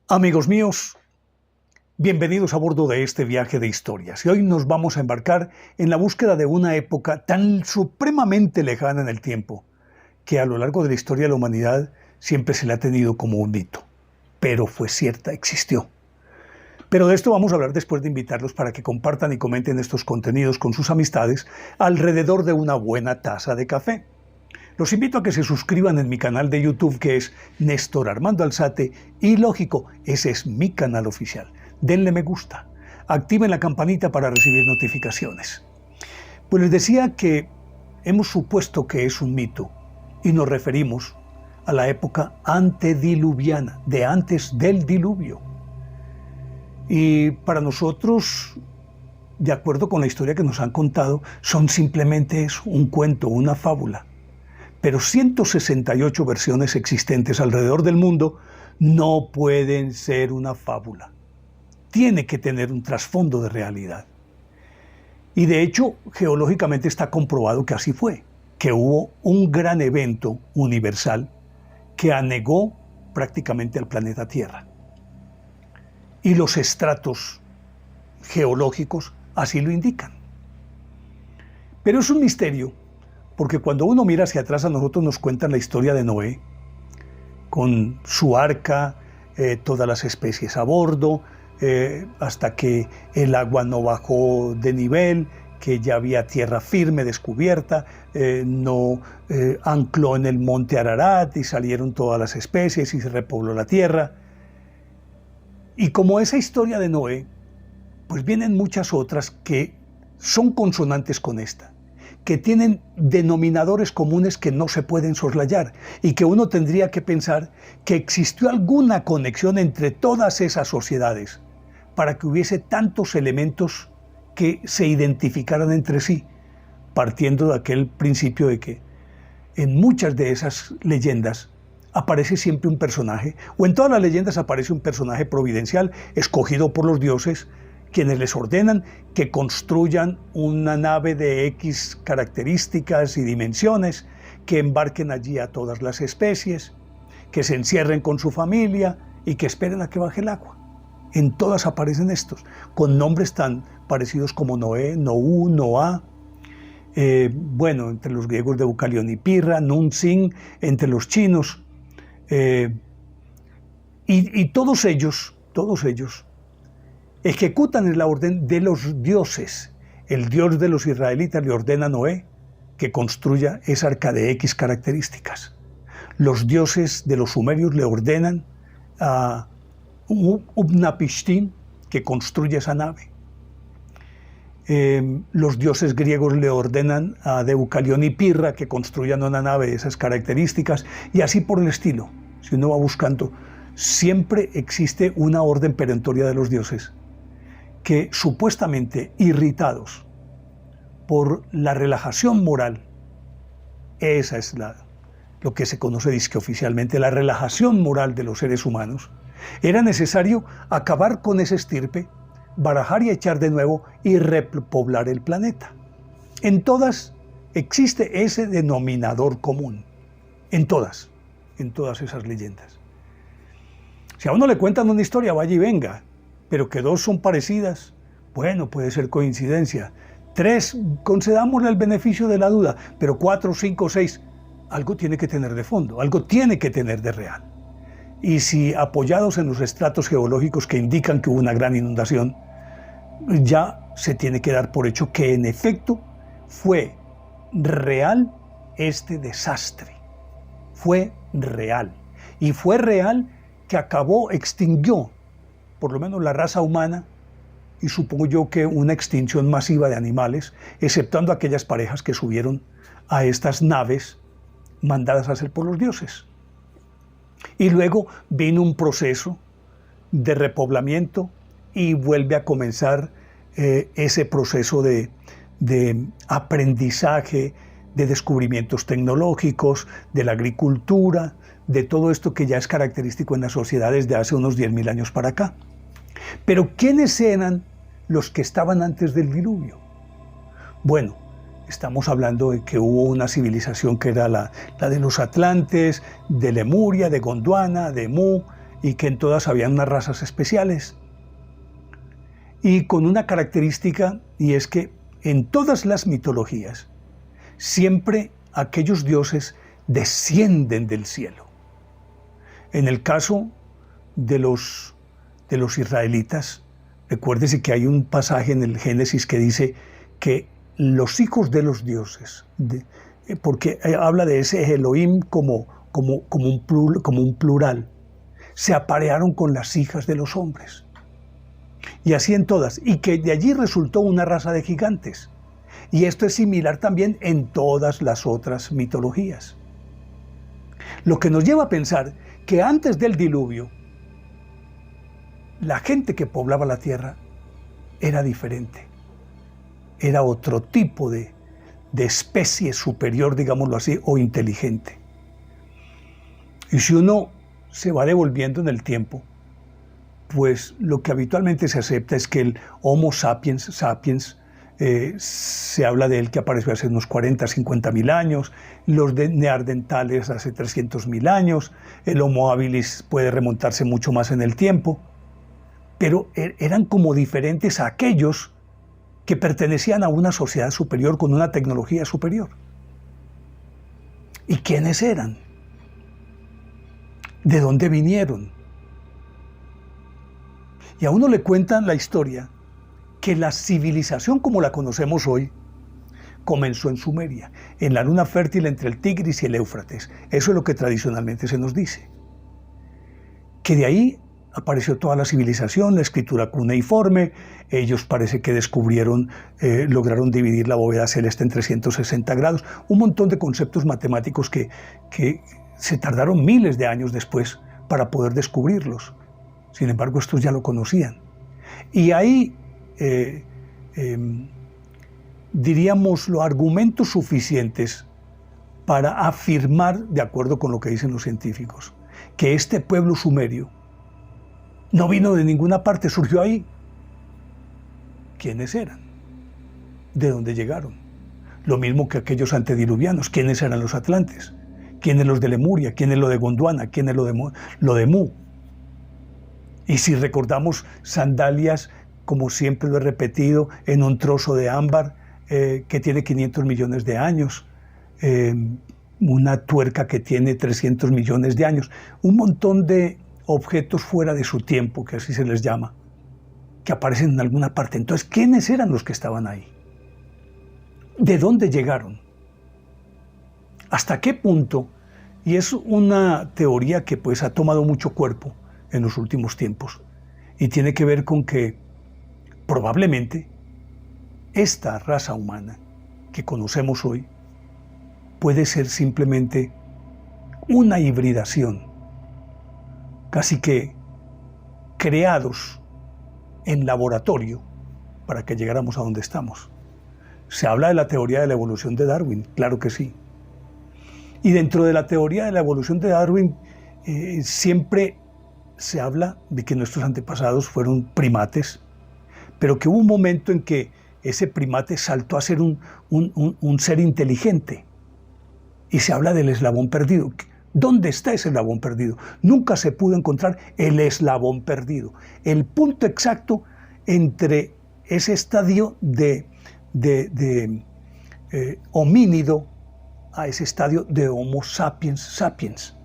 Amigos míos, bienvenidos a bordo de este viaje de historias. Y hoy nos vamos a embarcar en la búsqueda de una época tan supremamente lejana en el tiempo, que a lo largo de la historia de la humanidad siempre se le ha tenido como un mito. Pero fue cierta, existió. Pero de esto vamos a hablar después de invitarlos para que compartan y comenten estos contenidos con sus amistades alrededor de una buena taza de café. Los invito a que se suscriban en mi canal de YouTube, que es Néstor Armando Alzate, y lógico, ese es mi canal oficial. Denle me gusta, activen la campanita para recibir notificaciones. Pues les decía que hemos supuesto que es un mito y nos referimos a la época antediluviana, de antes del diluvio. Y para nosotros, de acuerdo con la historia que nos han contado, son simplemente eso, un cuento, una fábula. Pero 168 versiones existentes alrededor del mundo no pueden ser una fábula. Tiene que tener un trasfondo de realidad. Y de hecho, geológicamente está comprobado que así fue, que hubo un gran evento universal que anegó prácticamente al planeta Tierra. Y los estratos geológicos así lo indican. Pero es un misterio, porque cuando uno mira hacia atrás, a nosotros nos cuentan la historia de Noé, con su arca, todas las especies a bordo, hasta que el agua no bajó de nivel, que ya había tierra firme descubierta, no ancló en el monte Ararat y salieron todas las especies y se repobló la tierra. Y como esa historia de Noé, pues vienen muchas otras que son consonantes con esta, que tienen denominadores comunes que no se pueden soslayar y que uno tendría que pensar que existió alguna conexión entre todas esas sociedades para que hubiese tantos elementos que se identificaran entre sí, partiendo de aquel principio de que en muchas de esas leyendas aparece siempre un personaje, o en todas las leyendas aparece un personaje providencial escogido por los dioses, quienes les ordenan que construyan una nave de X características y dimensiones, que embarquen allí a todas las especies, que se encierren con su familia y que esperen a que baje el agua. En todas aparecen estos, con nombres tan parecidos como Noé, Noú, Noá, entre los griegos de Deucalión y Pirra, Nun, Sin, entre los chinos, y todos ellos ejecutan en la orden de los dioses. El Dios de los israelitas le ordena a Noé que construya esa arca de X características. Los dioses de los sumerios le ordenan a Upnapishtim que construya esa nave. Los dioses griegos le ordenan a Deucalión y Pirra que construyan una nave de esas características, y así por el estilo. Si uno va buscando, siempre existe una orden perentoria de los dioses que, supuestamente irritados por la relajación moral, esa es lo que se conoce disque oficialmente, la relajación moral de los seres humanos, era necesario acabar con esa estirpe, barajar y echar de nuevo y repoblar el planeta. En todas existe ese denominador común, en todas esas leyendas. Si a uno le cuentan una historia, vaya y venga, pero que dos son parecidas, bueno, puede ser coincidencia. 3, concedámosle el beneficio de la duda, pero 4, 5, 6, algo tiene que tener de fondo, algo tiene que tener de real. Y si apoyados en los estratos geológicos que indican que hubo una gran inundación, ya se tiene que dar por hecho que en efecto fue real este desastre. Fue real. Y fue real que extinguió por lo menos la raza humana, y supongo yo que una extinción masiva de animales, exceptuando aquellas parejas que subieron a estas naves mandadas a hacer por los dioses. Y luego vino un proceso de repoblamiento y vuelve a comenzar ese proceso de aprendizaje, de descubrimientos tecnológicos, de la agricultura, de todo esto que ya es característico en las sociedades de hace unos 10.000 años para acá. Pero ¿quiénes eran los que estaban antes del diluvio? Bueno, Estamos hablando de que hubo una civilización que era la de los atlantes, de Lemuria, de Gondwana, de Mu, y que en todas habían unas razas especiales. Y con una característica, y es que en todas las mitologías, siempre aquellos dioses descienden del cielo. En el caso de los israelitas, recuérdese que hay un pasaje en el Génesis que dice que los hijos de los dioses, porque habla de ese Elohim como un plural, se aparearon con las hijas de los hombres. Y así en todas, y que de allí resultó una raza de gigantes. Y esto es similar también en todas las otras mitologías. Lo que nos lleva a pensar que antes del diluvio, la gente que poblaba la tierra era diferente. Era otro tipo de especie superior, digámoslo así, o inteligente. Y si uno se va devolviendo en el tiempo, pues lo que habitualmente se acepta es que el Homo sapiens se habla de él que apareció hace unos 40, 50 mil años, los neandertales hace 300 mil años, el Homo habilis puede remontarse mucho más en el tiempo, pero eran como diferentes a aquellos que pertenecían a una sociedad superior con una tecnología superior. ¿Y quiénes eran? ¿De dónde vinieron? Y a uno le cuentan la historia que la civilización como la conocemos hoy comenzó en Sumeria, en la luna fértil entre el Tigris y el Éufrates. Eso es lo que tradicionalmente se nos dice. Que de ahí apareció toda la civilización, la escritura cuneiforme. Ellos parece que descubrieron, lograron dividir la bóveda celeste en 360 grados. Un montón de conceptos matemáticos que se tardaron miles de años después para poder descubrirlos. Sin embargo, estos ya lo conocían. Y ahí, diríamos, los argumentos suficientes para afirmar, de acuerdo con lo que dicen los científicos, que este pueblo sumerio no vino de ninguna parte, surgió ahí. ¿Quiénes eran? ¿De dónde llegaron? Lo mismo que aquellos antediluvianos. ¿Quiénes eran los atlantes? ¿Quiénes los de Lemuria? ¿Quiénes lo de Gondwana? ¿Quiénes lo de Mu? Y si recordamos sandalias, como siempre lo he repetido, en un trozo de ámbar que tiene 500 millones de años, una tuerca que tiene 300 millones de años, un montón de objetos fuera de su tiempo, que así se les llama, que aparecen en alguna parte. Entonces, ¿quiénes eran los que estaban ahí? ¿De dónde llegaron? ¿Hasta qué punto? Y es una teoría que pues ha tomado mucho cuerpo en los últimos tiempos y tiene que ver con que probablemente esta raza humana que conocemos hoy puede ser simplemente una hibridación, casi que creados en laboratorio para que llegáramos a donde estamos. Se habla de la teoría de la evolución de Darwin, claro que sí. Y dentro de la teoría de la evolución de Darwin siempre se habla de que nuestros antepasados fueron primates, pero que hubo un momento en que ese primate saltó a ser un ser inteligente. Y se habla del eslabón perdido. ¿Dónde está ese eslabón perdido? Nunca se pudo encontrar el eslabón perdido, el punto exacto entre ese estadio de homínido a ese estadio de Homo sapiens sapiens.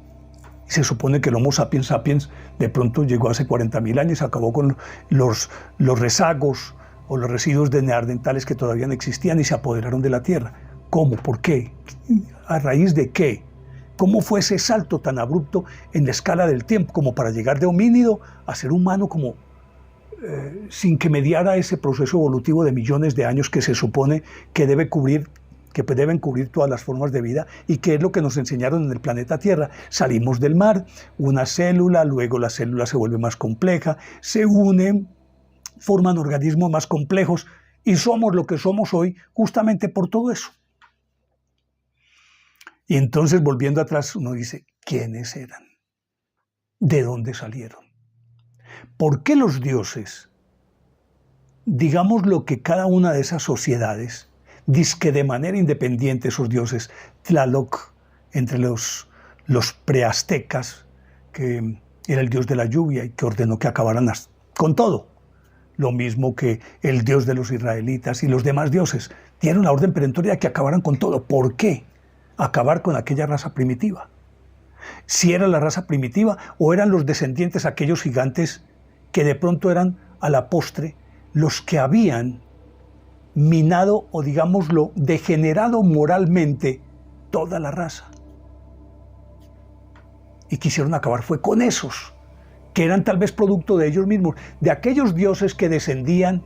Y se supone que el Homo sapiens sapiens de pronto llegó hace 40.000 años, acabó con los rezagos o los residuos de neandertales que todavía no existían y se apoderaron de la Tierra. ¿Cómo? ¿Por qué? ¿A raíz de qué? ¿Cómo fue ese salto tan abrupto en la escala del tiempo como para llegar de homínido a ser humano como sin que mediara ese proceso evolutivo de millones de años que se supone que deben cubrir todas las formas de vida y que es lo que nos enseñaron en el planeta Tierra? Salimos del mar, una célula, luego la célula se vuelve más compleja, se unen, forman organismos más complejos y somos lo que somos hoy justamente por todo eso. Y entonces, volviendo atrás, uno dice, ¿quiénes eran? ¿De dónde salieron? ¿Por qué los dioses, digamos lo que cada una de esas sociedades, dizque de manera independiente esos dioses. Tlaloc, entre los preaztecas, que era el dios de la lluvia y que ordenó que acabaran con todo. Lo mismo que el dios de los israelitas y los demás dioses. Dieron la orden perentoria de que acabaran con todo. ¿Por qué? Acabar con aquella raza primitiva. Si era la raza primitiva o eran los descendientes, aquellos gigantes que de pronto eran a la postre los que habían minado o digámoslo degenerado moralmente toda la raza. Y quisieron acabar fue con esos, que eran tal vez producto de ellos mismos, de aquellos dioses que descendían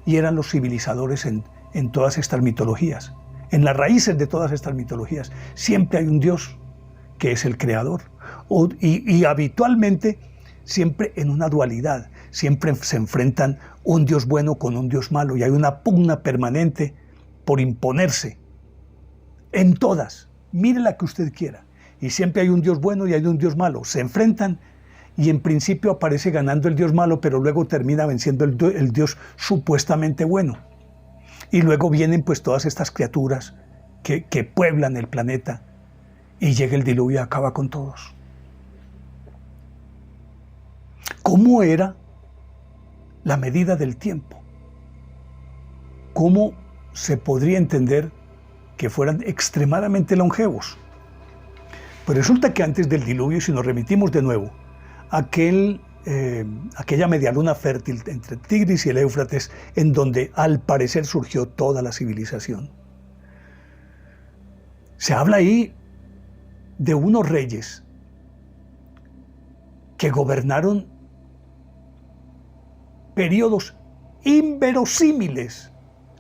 y eran los civilizadores en todas estas mitologías. En las raíces de todas estas mitologías siempre hay un dios que es el creador, y habitualmente siempre en una dualidad, siempre se enfrentan un dios bueno con un dios malo y hay una pugna permanente por imponerse en todas, mire la que usted quiera, y siempre hay un dios bueno y hay un dios malo, se enfrentan y en principio aparece ganando el dios malo, pero luego termina venciendo el dios supuestamente bueno. Y luego vienen pues todas estas criaturas que pueblan el planeta y llega el diluvio y acaba con todos. ¿Cómo era la medida del tiempo? ¿Cómo se podría entender que fueran extremadamente longevos? Pues resulta que antes del diluvio, si nos remitimos de nuevo, aquella medialuna fértil entre el Tigris y el Éufrates, en donde al parecer surgió toda la civilización. Se habla ahí de unos reyes que gobernaron periodos inverosímiles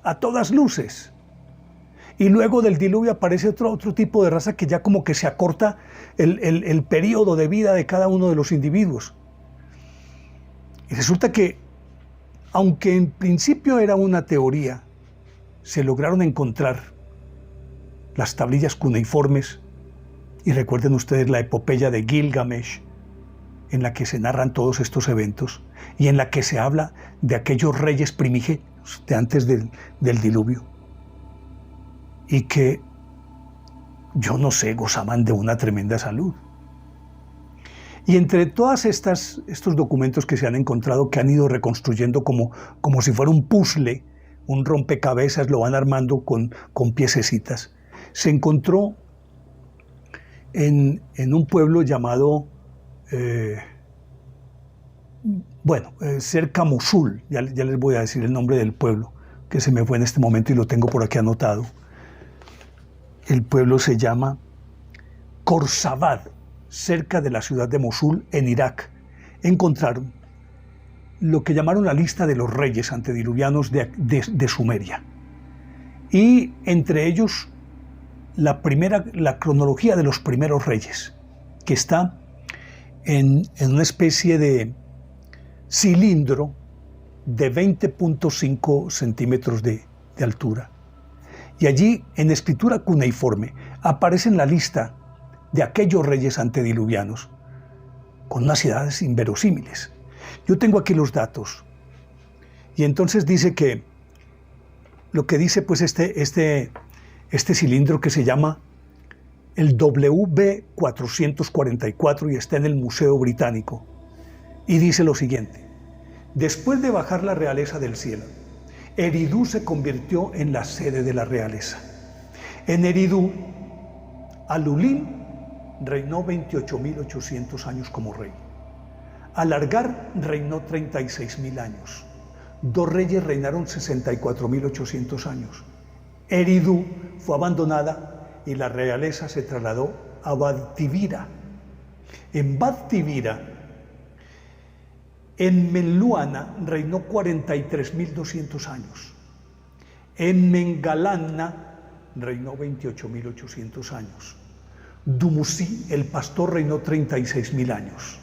a todas luces. Y luego del diluvio aparece otro tipo de raza que ya como que se acorta el periodo de vida de cada uno de los individuos. Y resulta que, aunque en principio era una teoría, se lograron encontrar las tablillas cuneiformes, y recuerden ustedes la epopeya de Gilgamesh, en la que se narran todos estos eventos, y en la que se habla de aquellos reyes primigenios de antes del diluvio, y que, yo no sé, gozaban de una tremenda salud. Y entre todos estos documentos que se han encontrado, que han ido reconstruyendo como si fuera un puzzle, un rompecabezas, lo van armando con piececitas, se encontró en un pueblo llamado, cerca Mosul, ya les voy a decir el nombre del pueblo, que se me fue en este momento y lo tengo por aquí anotado. El pueblo se llama Khorsabad, cerca de la ciudad de Mosul, en Irak. Encontraron lo que llamaron la lista de los reyes antediluvianos de Sumeria. Y entre ellos, la cronología de los primeros reyes, que está en una especie de cilindro de 20.5 centímetros de altura. Y allí, en escritura cuneiforme, aparece en la lista de aquellos reyes antediluvianos, con unas edades inverosímiles. Yo tengo aquí los datos. Y entonces dice que, lo que dice pues este cilindro que se llama el WB444 y está en el Museo Británico. Y dice lo siguiente: después de bajar la realeza del cielo, Eridu se convirtió en la sede de la realeza. En Eridu, Alulín reinó 28.800 años como rey. Alargar reinó 36.000 años. Dos reyes reinaron 64.800 años. Eridu fue abandonada y la realeza se trasladó a Badtivira. En Badtivira, en Menluana reinó 43.200 años. En Mengalana reinó 28.800 años. Dumuzi, el pastor, reinó 36.000 años.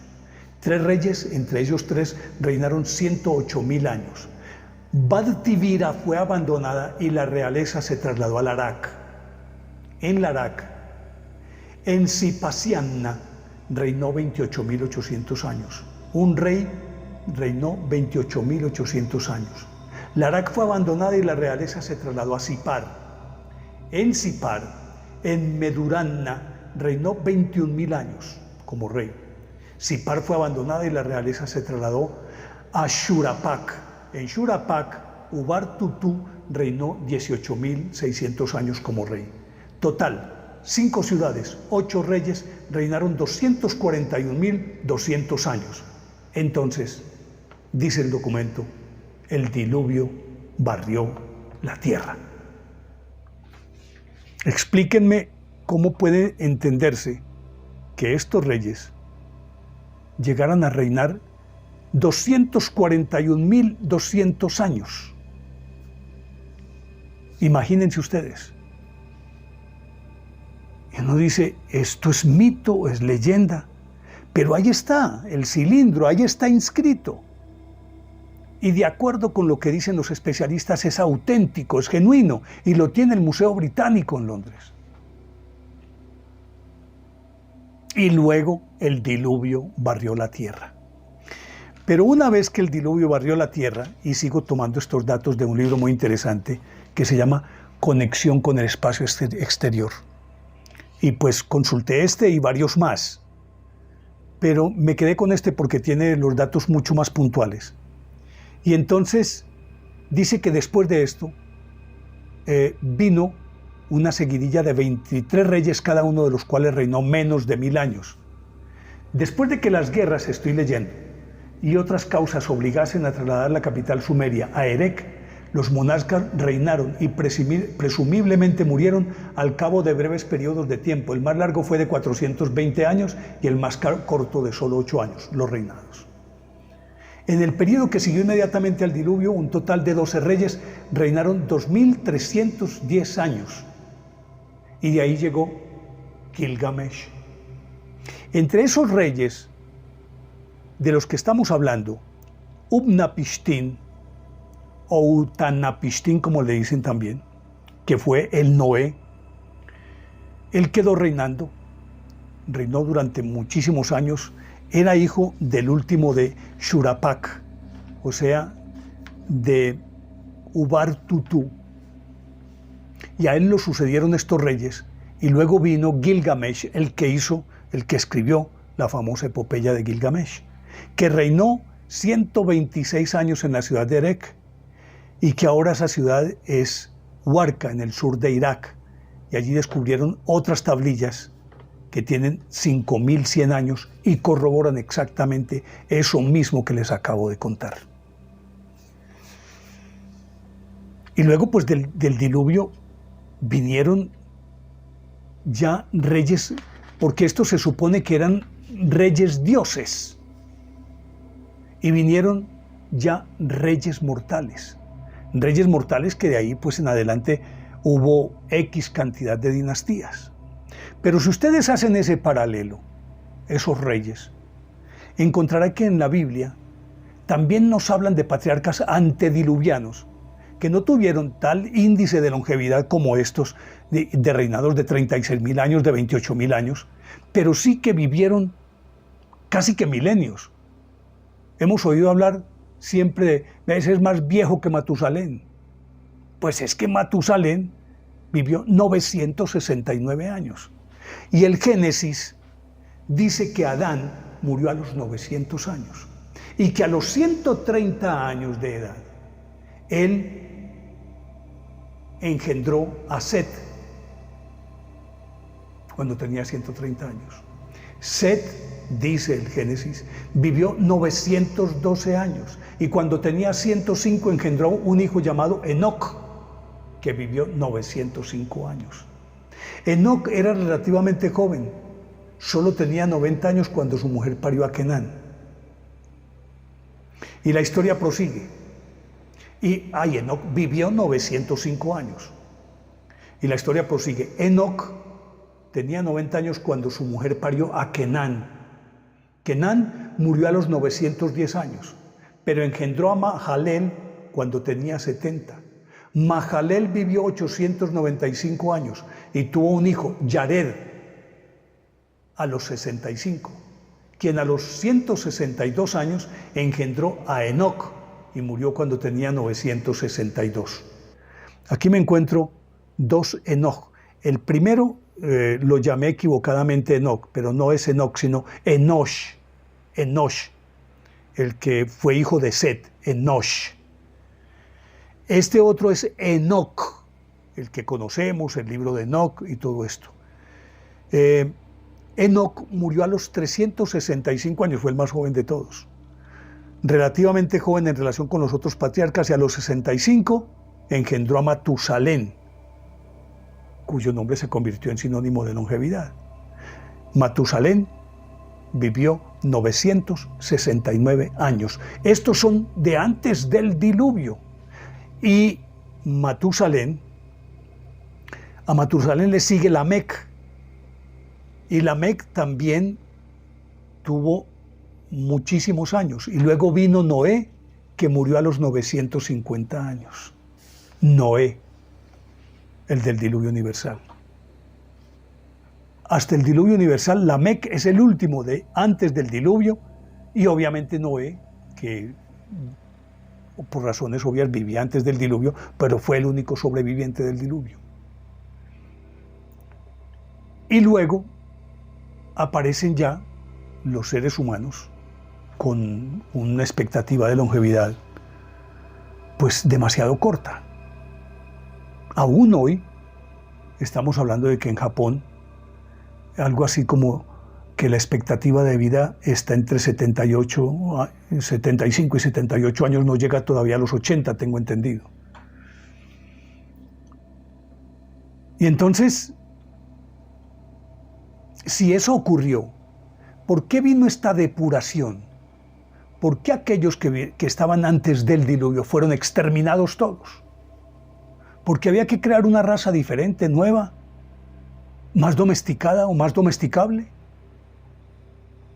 Tres reyes, entre ellos tres, reinaron 108.000 años. Badtivira fue abandonada y la realeza se trasladó a Larak. En Larak, en Sipasianna, reinó 28.800 años. Un rey reinó 28.800 años. Larak fue abandonada y la realeza se trasladó a Sipar. En Sipar, en Meduranna, reinó 21.000 años como rey. Sipar fue abandonada y la realeza se trasladó a Shurapak. En Shurapak, Ubar-Tutu reinó 18.600 años como rey. Total, 5 ciudades, 8 reyes reinaron 241.200 años. Entonces, dice el documento, el diluvio barrió la tierra. Explíquenme cómo puede entenderse que estos reyes llegaran a reinar 241.200 años. Imagínense ustedes. Y uno dice, esto es mito, es leyenda, pero ahí está el cilindro, ahí está inscrito. Y de acuerdo con lo que dicen los especialistas, es auténtico, es genuino, y lo tiene el Museo Británico en Londres. Y luego el diluvio barrió la tierra. Pero una vez que el diluvio barrió la tierra, y sigo tomando estos datos de un libro muy interesante que se llama Conexión con el espacio exterior. Y pues consulté este y varios más, pero me quedé con este porque tiene los datos mucho más puntuales. Y entonces dice que después de esto vino una seguidilla de 23 reyes, cada uno de los cuales reinó menos de 1000 años. Después de que las guerras, estoy leyendo, y otras causas obligasen a trasladar la capital sumeria a Erech, los monarcas reinaron y presumiblemente murieron al cabo de breves periodos de tiempo. El más largo fue de 420 años y el más corto de solo 8 años, los reinados. En el periodo que siguió inmediatamente al diluvio, un total de 12 reyes reinaron 2310 años. Y de ahí llegó Gilgamesh. Entre esos reyes de los que estamos hablando, Utnapishtim, o Utanapishtim, como le dicen también, que fue el Noé, él quedó reinando, reinó durante muchísimos años, era hijo del último de Shurapak, o sea, de Ubar-Tutu, y a él lo sucedieron estos reyes, y luego vino Gilgamesh, el que escribió la famosa epopeya de Gilgamesh, que reinó 126 años en la ciudad de Erech, y que ahora esa ciudad es Warka, en el sur de Irak, y allí descubrieron otras tablillas que tienen 5100 años y corroboran exactamente eso mismo que les acabo de contar. Y luego pues del diluvio vinieron ya reyes, porque estos se supone que eran reyes dioses, y vinieron ya reyes mortales que de ahí pues en adelante hubo X cantidad de dinastías. Pero si ustedes hacen ese paralelo, esos reyes, encontrarán que en la Biblia también nos hablan de patriarcas antediluvianos, que no tuvieron tal índice de longevidad como estos, de reinados de 36.000 años, de 28.000 años, pero sí que vivieron casi que milenios. Hemos oído hablar siempre de ese es más viejo que Matusalén. Pues es que Matusalén vivió 969 años. Y el Génesis dice que Adán murió a los 900 años y que a los 130 años de edad él engendró a Set cuando tenía 130 años. Set, dice el Génesis, vivió 912 años y cuando tenía 105 engendró un hijo llamado Enoc, que vivió 905 años. Enoc era relativamente joven, solo tenía 90 años cuando su mujer parió a Kenán. Y la historia prosigue. Y Enoc vivió 905 años. Y la historia prosigue. Enoc tenía 90 años cuando su mujer parió a Kenán. Kenán murió a los 910 años, pero engendró a Mahalalel cuando tenía 70. Mahalalel vivió 895 años y tuvo un hijo, Yared, a los 65, quien a los 162 años engendró a Enoc y murió cuando tenía 962. Aquí me encuentro dos Enoch. El primero lo llamé equivocadamente Enoch, pero no es Enoch, sino Enosh. Enosh, el que fue hijo de Set, Enosh. Este otro es Enoch, el que conocemos, el libro de Enoch y todo esto. Enoch murió a los 365 años, fue el más joven de todos. Relativamente joven en relación con los otros patriarcas, y a los 65 engendró a Matusalén, cuyo nombre se convirtió en sinónimo de longevidad. Matusalén vivió 969 años. Estos son de antes del diluvio. Y a Matusalén le sigue Lamec. Y Lamec también tuvo muchísimos años. Y luego vino Noé, que murió a los 950 años. Noé, el del diluvio universal. Hasta el diluvio universal, Lamec es el último de antes del diluvio, y obviamente Noé, que por razones obvias vivía antes del diluvio, pero fue el único sobreviviente del diluvio. Y luego aparecen ya los seres humanos con una expectativa de longevidad pues demasiado corta. Aún hoy estamos hablando de que en Japón algo así como que la expectativa de vida está entre 75 y 78 años, no llega todavía a los 80, tengo entendido. Y entonces, si eso ocurrió, ¿por qué vino esta depuración? ¿Por qué aquellos que estaban antes del diluvio fueron exterminados todos? Porque había que crear una raza diferente, nueva, más domesticada o más domesticable.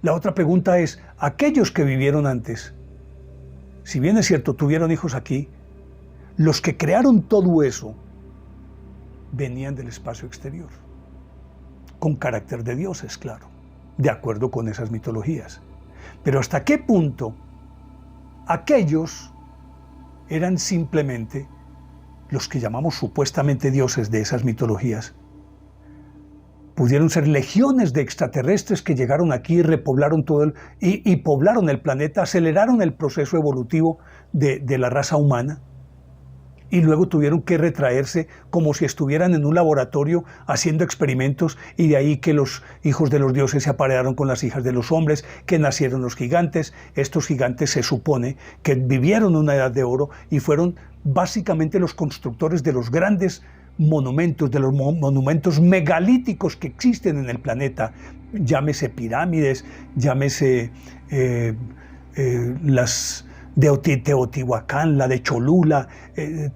La otra pregunta es, aquellos que vivieron antes, si bien es cierto, tuvieron hijos aquí, los que crearon todo eso venían del espacio exterior, con carácter de dioses, claro, de acuerdo con esas mitologías. Pero ¿hasta qué punto aquellos eran simplemente los que llamamos supuestamente dioses de esas mitologías? Pudieron ser legiones de extraterrestres que llegaron aquí y repoblaron todo y poblaron el planeta, aceleraron el proceso evolutivo de la raza humana, y luego tuvieron que retraerse como si estuvieran en un laboratorio haciendo experimentos, y de ahí que los hijos de los dioses se aparearon con las hijas de los hombres, que nacieron los gigantes. Estos gigantes se supone que vivieron una edad de oro y fueron básicamente los constructores de los grandes monumentos, de los monumentos megalíticos que existen en el planeta, llámese pirámides, llámese las de Teotihuacán, la de Cholula,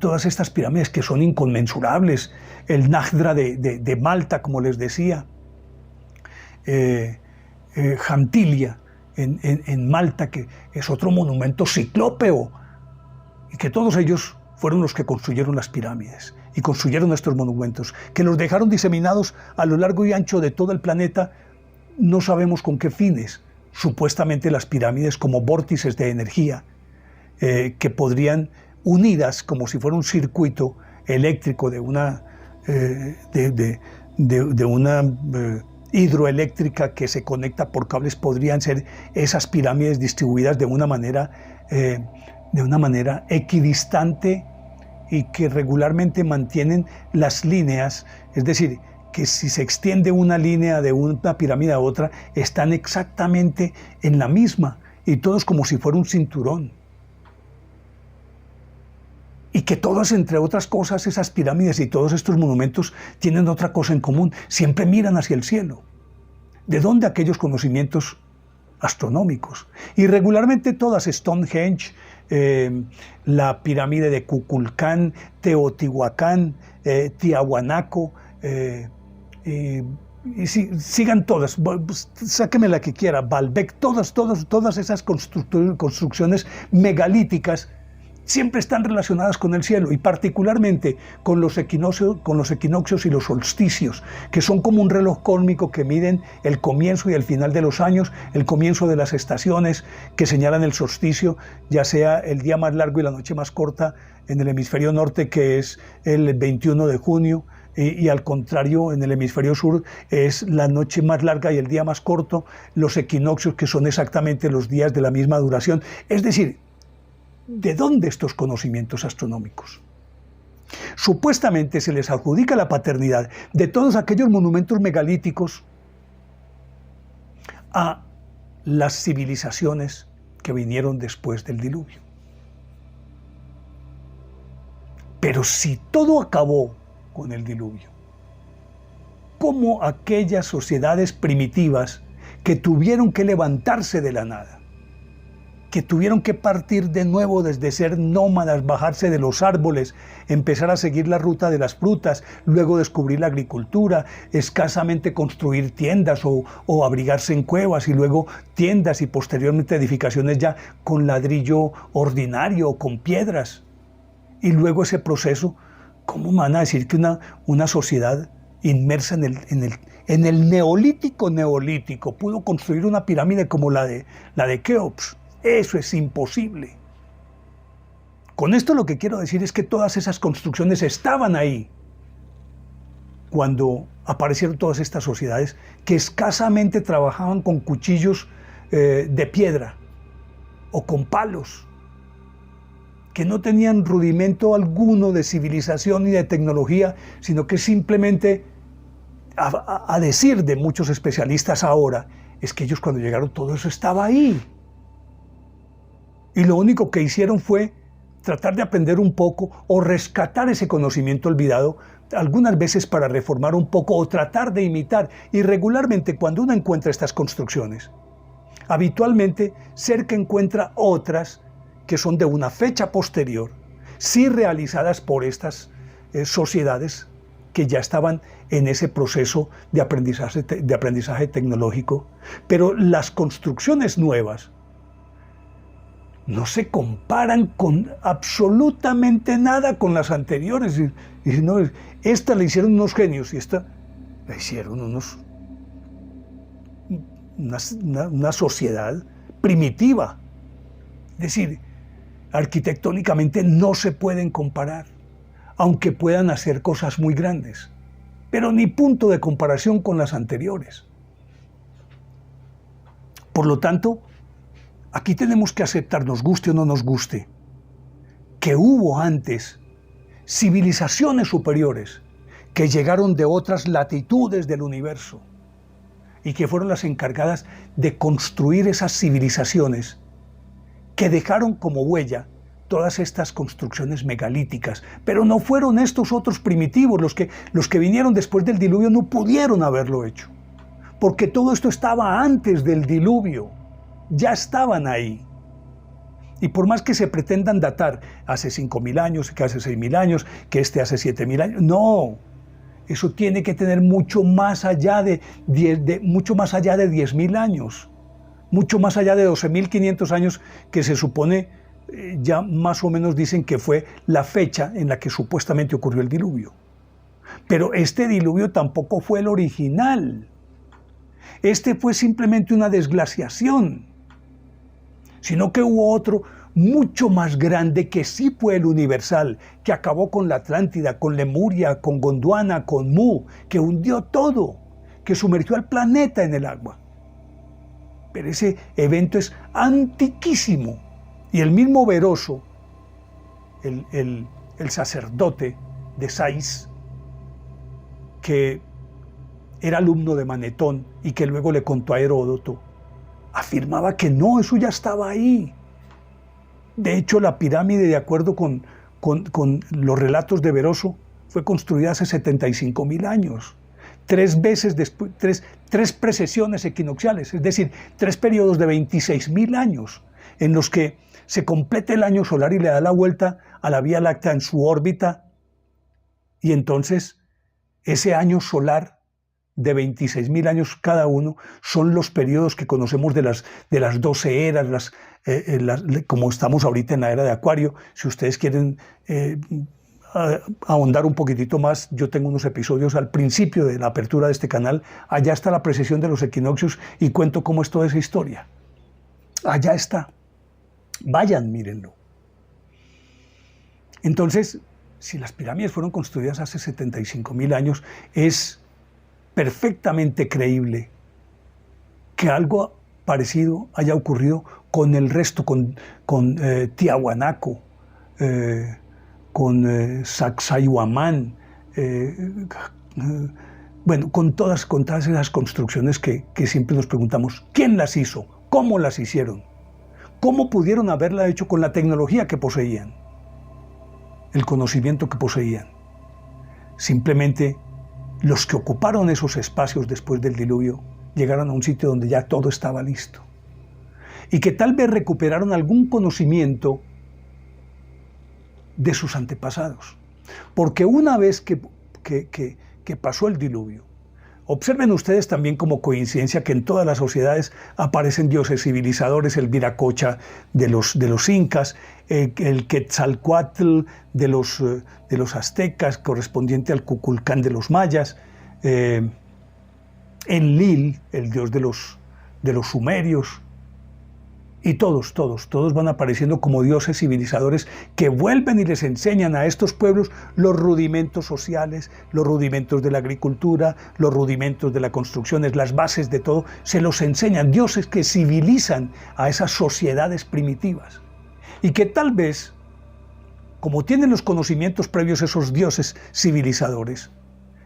todas estas pirámides que son inconmensurables, el Najdra de Malta, como les decía, Jantilia en Malta, que es otro monumento ciclópeo, y que todos ellos fueron los que construyeron las pirámides y construyeron estos monumentos, que los dejaron diseminados a lo largo y ancho de todo el planeta, no sabemos con qué fines. Supuestamente las pirámides como vórtices de energía, que podrían, unidas como si fuera un circuito eléctrico de una hidroeléctrica que se conecta por cables, podrían ser esas pirámides distribuidas de una manera equidistante, y que regularmente mantienen las líneas, es decir, que si se extiende una línea de una pirámide a otra, están exactamente en la misma, y todos como si fuera un cinturón. Y que todas, entre otras cosas, esas pirámides y todos estos monumentos tienen otra cosa en común: siempre miran hacia el cielo. ¿De dónde aquellos conocimientos astronómicos? Y regularmente todas, Stonehenge, la pirámide de Kukulcán, Teotihuacán, Tiahuanaco, y sigan todas, sáqueme la que quiera, Baalbek, todas esas construcciones megalíticas siempre están relacionadas con el cielo, y particularmente con los equinoccios y los solsticios, que son como un reloj cósmico que miden el comienzo y el final de los años, el comienzo de las estaciones, que señalan el solsticio, ya sea el día más largo y la noche más corta en el hemisferio norte, que es el 21 de junio, y al contrario, en el hemisferio sur es la noche más larga y el día más corto, los equinoccios que son exactamente los días de la misma duración. Es decir, ¿de dónde estos conocimientos astronómicos? Supuestamente se les adjudica la paternidad de todos aquellos monumentos megalíticos a las civilizaciones que vinieron después del diluvio. Pero si todo acabó con el diluvio, ¿cómo aquellas sociedades primitivas que tuvieron que levantarse de la nada, que tuvieron que partir de nuevo desde ser nómadas, bajarse de los árboles, empezar a seguir la ruta de las frutas, luego descubrir la agricultura, escasamente construir tiendas o abrigarse en cuevas y luego tiendas y posteriormente edificaciones ya con ladrillo ordinario o con piedras? Y luego ese proceso, ¿cómo me van a decir que una sociedad inmersa en el neolítico pudo construir una pirámide como la de Keops? Eso es imposible. Con esto lo que quiero decir es que todas esas construcciones estaban ahí cuando aparecieron todas estas sociedades que escasamente trabajaban con cuchillos de piedra o con palos, que no tenían rudimento alguno de civilización ni de tecnología, sino que simplemente, a decir de muchos especialistas ahora, es que ellos cuando llegaron todo eso estaba ahí. Y lo único que hicieron fue tratar de aprender un poco o rescatar ese conocimiento olvidado, algunas veces para reformar un poco o tratar de imitar. Y regularmente cuando uno encuentra estas construcciones, habitualmente cerca encuentra otras que son de una fecha posterior, sí realizadas por estas sociedades que ya estaban en ese proceso de aprendizaje tecnológico, pero las construcciones nuevas no se comparan con absolutamente nada con las anteriores. Y no, esta la hicieron unos genios y esta la hicieron una sociedad primitiva. Es decir, arquitectónicamente no se pueden comparar, aunque puedan hacer cosas muy grandes, pero ni punto de comparación con las anteriores. Por lo tanto, aquí tenemos que aceptar, nos guste o no nos guste, que hubo antes civilizaciones superiores que llegaron de otras latitudes del universo y que fueron las encargadas de construir esas civilizaciones que dejaron como huella todas estas construcciones megalíticas. Pero no fueron estos otros primitivos, los que vinieron después del diluvio no pudieron haberlo hecho, porque todo esto estaba antes del diluvio, ya estaban ahí. Y por más que se pretendan datar hace 5.000 años, que hace 6.000 años, que hace 7.000 años, no, eso tiene que tener mucho más allá de 10.000 años. Mucho más allá de 12.500 años que se supone, ya más o menos dicen que fue la fecha en la que supuestamente ocurrió el diluvio. Pero este diluvio tampoco fue el original. Este fue simplemente una desglaciación, sino que hubo otro mucho más grande que sí fue el universal, que acabó con la Atlántida, con Lemuria, con Gondwana, con Mu, que hundió todo, que sumergió al planeta en el agua. Pero ese evento es antiquísimo. Y el mismo Beroso, el sacerdote de Sais, que era alumno de Manetón y que luego le contó a Heródoto, afirmaba que no, eso ya estaba ahí. De hecho, la pirámide, de acuerdo con los relatos de Beroso, fue construida hace 75.000 años. 3 veces después, tres precesiones equinocciales, es decir, 3 periodos de 26.000 años, en los que se completa el año solar y le da la vuelta a la Vía Láctea en su órbita, y entonces ese año solar de 26.000 años cada uno son los periodos que conocemos de las 12 eras, como estamos ahorita en la era de Acuario. Si ustedes quieren ahondar un poquitito más, yo tengo unos episodios al principio de la apertura de este canal. Allá está la precesión de los equinoccios y cuento cómo es toda esa historia. Allá está. Vayan, mírenlo. Entonces, si las pirámides fueron construidas hace 75.000 años, es perfectamente creíble que algo parecido haya ocurrido con el resto, con Tiahuanaco, con Sacsayhuamán, bueno, con todas esas construcciones que siempre nos preguntamos, ¿quién las hizo? ¿Cómo las hicieron? ¿Cómo pudieron haberla hecho con la tecnología que poseían? El conocimiento que poseían. Simplemente los que ocuparon esos espacios después del diluvio llegaron a un sitio donde ya todo estaba listo. Y que tal vez recuperaron algún conocimiento de sus antepasados. Porque una vez que pasó el diluvio, observen ustedes también como coincidencia que en todas las sociedades aparecen dioses civilizadores, el Viracocha de los incas, el Quetzalcóatl de los aztecas, correspondiente al Cuculcán de los mayas, Enlil, el dios de los sumerios, y todos van apareciendo como dioses civilizadores que vuelven y les enseñan a estos pueblos los rudimentos sociales, los rudimentos de la agricultura, los rudimentos de la construcción, las bases de todo, se los enseñan, dioses que civilizan a esas sociedades primitivas. Y que tal vez, como tienen los conocimientos previos esos dioses civilizadores,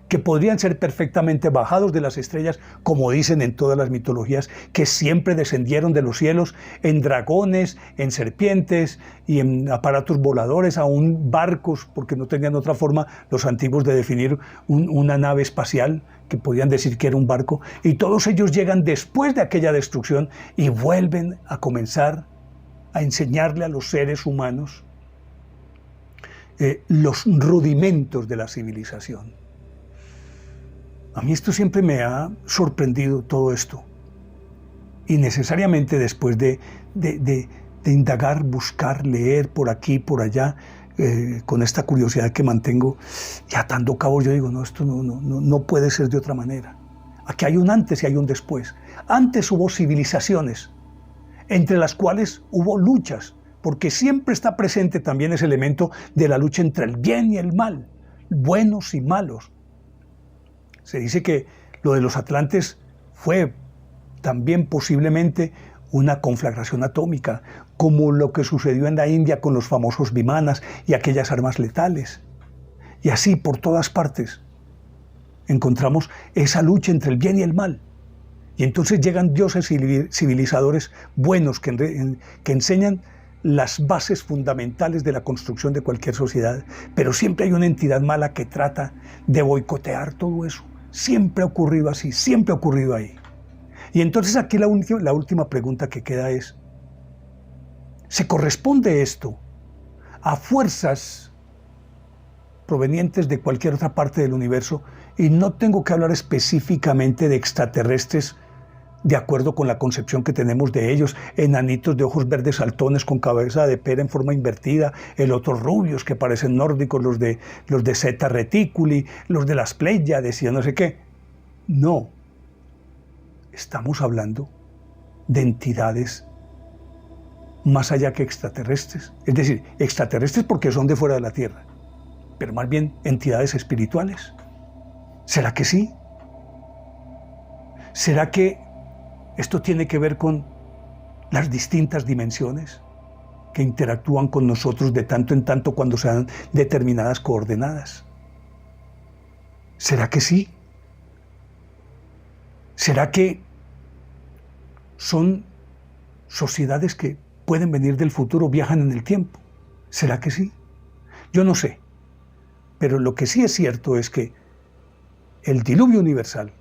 que podrían ser perfectamente bajados de las estrellas, como dicen en todas las mitologías, que siempre descendieron de los cielos en dragones, en serpientes y en aparatos voladores, aún barcos, porque no tenían otra forma los antiguos de definir una nave espacial, que podían decir que era un barco, y todos ellos llegan después de aquella destrucción y vuelven a comenzar a enseñarle a los seres humanos los rudimentos de la civilización. A mí esto siempre me ha sorprendido, todo esto. Y necesariamente después de indagar, buscar, leer por aquí, por allá, con esta curiosidad que mantengo, y atando cabos, yo digo, no, esto no puede ser de otra manera. Aquí hay un antes y hay un después. Antes hubo civilizaciones, entre las cuales hubo luchas, porque siempre está presente también ese elemento de la lucha entre el bien y el mal, buenos y malos. Se dice que lo de los atlantes fue también posiblemente una conflagración atómica, como lo que sucedió en la India con los famosos vimanas y aquellas armas letales. Y así por todas partes encontramos esa lucha entre el bien y el mal. Y entonces llegan dioses civilizadores buenos que enseñan las bases fundamentales de la construcción de cualquier sociedad, pero siempre hay una entidad mala que trata de boicotear todo eso. Siempre ha ocurrido así, siempre ha ocurrido ahí. Y entonces aquí la última pregunta que queda es, ¿se corresponde esto a fuerzas provenientes de cualquier otra parte del universo? Y no tengo que hablar específicamente de extraterrestres de acuerdo con la concepción que tenemos de ellos, enanitos de ojos verdes saltones con cabeza de pera en forma invertida, el otros rubios que parecen nórdicos, los de Zeta Reticuli, los de las Pléyades y yo no sé qué. No, estamos hablando de entidades más allá que extraterrestres, es decir, extraterrestres porque son de fuera de la Tierra, pero más bien entidades espirituales. ¿Será que sí? ¿Será que esto tiene que ver con las distintas dimensiones que interactúan con nosotros de tanto en tanto cuando se dan determinadas coordenadas? ¿Será que sí? ¿Será que son sociedades que pueden venir del futuro, viajan en el tiempo? ¿Será que sí? Yo no sé. Pero lo que sí es cierto es que el diluvio universal,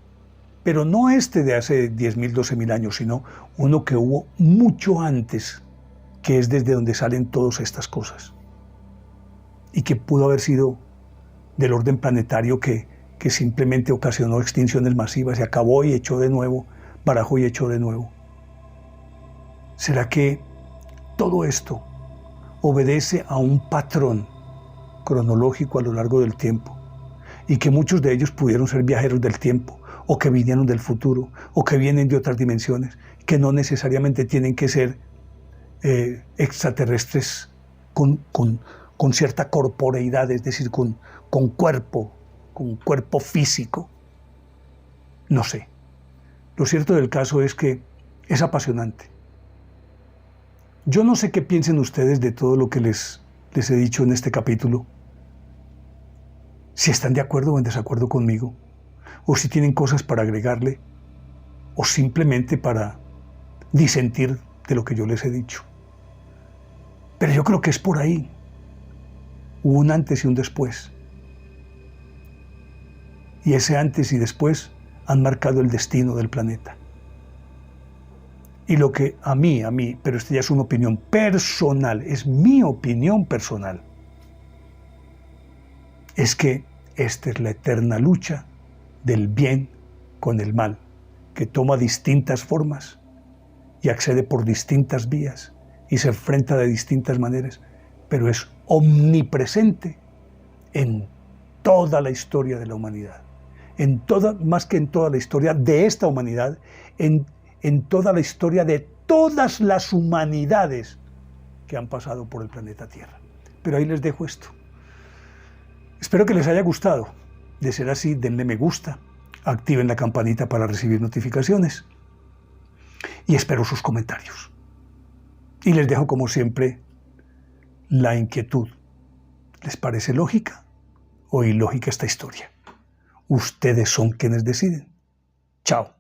pero no este de hace 10.000, 12.000 años, sino uno que hubo mucho antes, que es desde donde salen todas estas cosas. Y que pudo haber sido del orden planetario que simplemente ocasionó extinciones masivas, se acabó y echó de nuevo, barajó y echó de nuevo. ¿Será que todo esto obedece a un patrón cronológico a lo largo del tiempo? Y que muchos de ellos pudieron ser viajeros del tiempo, o que vinieron del futuro, o que vienen de otras dimensiones, que no necesariamente tienen que ser extraterrestres con con cierta corporeidad, es decir, con cuerpo físico. No sé. Lo cierto del caso es que es apasionante. Yo no sé qué piensen ustedes de todo lo que les he dicho en este capítulo. Si están de acuerdo o en desacuerdo conmigo, o si tienen cosas para agregarle, o simplemente para disentir de lo que yo les he dicho. Pero yo creo que es por ahí. Hubo un antes y un después. Y ese antes y después han marcado el destino del planeta. Y lo que a mí, pero esto ya es una opinión personal, es mi opinión personal, es que esta es la eterna lucha del bien con el mal, que toma distintas formas y accede por distintas vías y se enfrenta de distintas maneras, pero es omnipresente en toda la historia de la humanidad, más que en toda la historia de esta humanidad, en toda la historia de todas las humanidades que han pasado por el planeta Tierra. Pero ahí les dejo esto. Espero que les haya gustado. De ser así, denle me gusta, activen la campanita para recibir notificaciones y espero sus comentarios. Y les dejo, como siempre, la inquietud. ¿Les parece lógica o ilógica esta historia? Ustedes son quienes deciden. Chao.